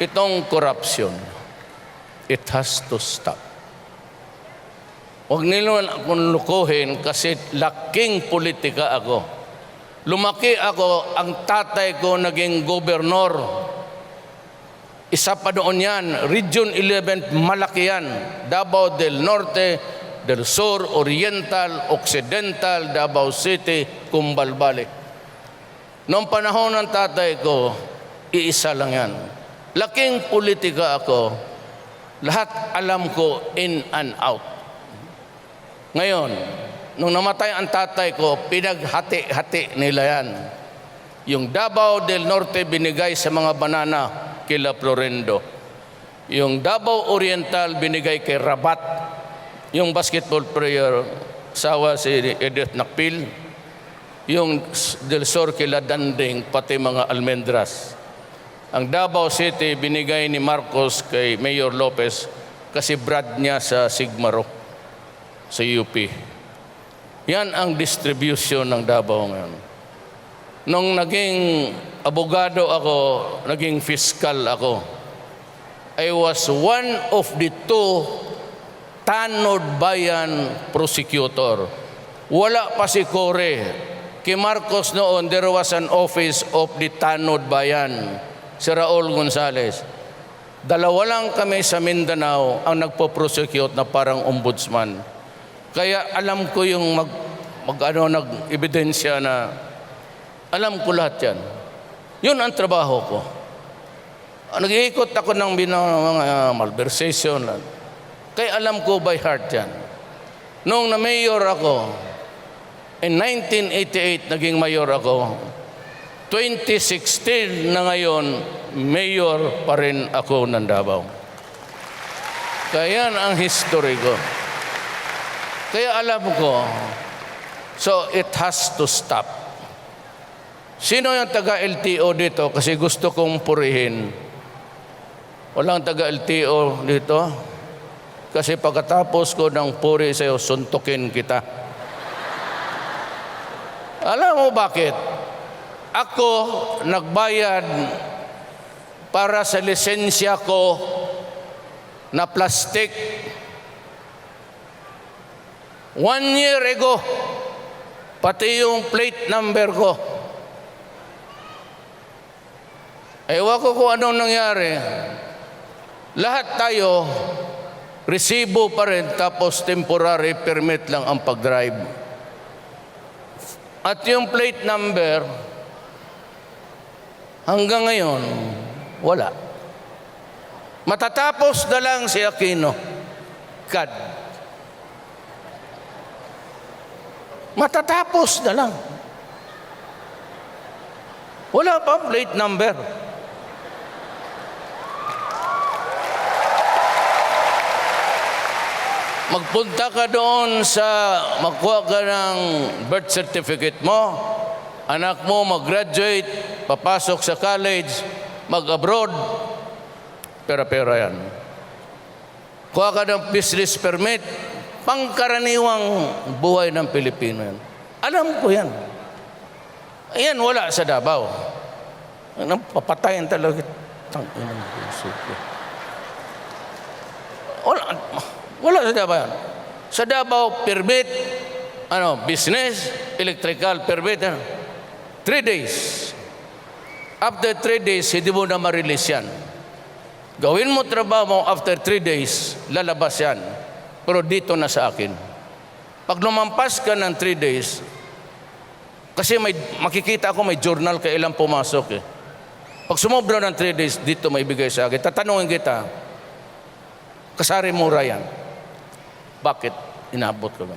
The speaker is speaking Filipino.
Itong corruption, it has to stop. Huwag nila akong lukuhin kasi laking politika ako. Lumaki ako, ang tatay ko naging gobernador. Isa pa doon yan, Region 11, malaki yan. Davao del Norte, del Sur, Oriental, Occidental, Davao City, Kumbalbali. Noong panahon ng tatay ko, iisa lang yan. Laking politika ako, lahat alam ko in and out. Ngayon, nung namatay ang tatay ko, pinaghati-hati nila yan. Yung Davao del Norte binigay sa mga banana kila Florendo. Yung Davao Oriental binigay kay Rabat. Yung basketball player, sawa si Edith Nakpil. Yung del Sur kila Danding, pati mga Almendras. Ang Davao City binigay ni Marcos kay Mayor Lopez kasi brad niya sa Sigmaro sa UP. Yan ang distribution ng Davao ngayon. Nung naging abogado ako, naging fiscal ako, I was one of the two Tanod Bayan prosecutor. Wala pa si Core. Kay Marcos noon, there was an office of the Tanod Bayan, si Raul Gonzales. Dalawa lang kami sa Mindanao ang nagpo-prosecute na parang ombudsman. Kaya alam ko yung nag-ebidensya na alam ko lahat yan. Yun ang trabaho ko. Nag-iikot ako ng mga malversation. Kaya alam ko by heart yan. Noong na-mayor ako, in 1988 naging mayor ako. 2016 na ngayon, mayor pa rin ako ng Davao. Kaya yan ang history ko. Kaya alam ko, so it has to stop. Sino yung taga-LTO dito? Kasi gusto kong purihin. Walang taga-LTO dito? Kasi pagkatapos ko ng puri sa'yo, suntukin kita. Alam mo bakit? Ako nagbayad para sa lisensya ko na plastic 1 year ago, pati yung plate number ko. Ewan ko kung anong nangyari. Lahat tayo, resibo pa rin, tapos temporary permit lang ang pag-drive. At yung plate number, hanggang ngayon, wala. Matatapos na lang si Aquino. God. Matatapos na lang. Wala pa plate number. Magpunta ka doon magkuha ka ng birth certificate mo, anak mo mag-graduate, papasok sa college, mag-abroad, pera-pera yan. Kuha ka ng business permit, pangkaraniwang buhay ng Pilipino yan. Alam ko yan. Ayan, wala sa Davao. Papatayin talaga. Wala sa Davao yan. Sa Davao, permit, business, electrical permit, 3 days. After 3 days, hindi mo na ma-release yan. Gawin mo trabaho mo, after 3 days, lalabas yan. Pero dito na sa akin. Pag lumampas ka ng 3 days, kasi makikita ako may journal kailan pumasok eh. Pag sumobra ng 3 days, dito may bigay sa akin. Tatanungin kita, kasari mura yan. Bakit inabot ko lang?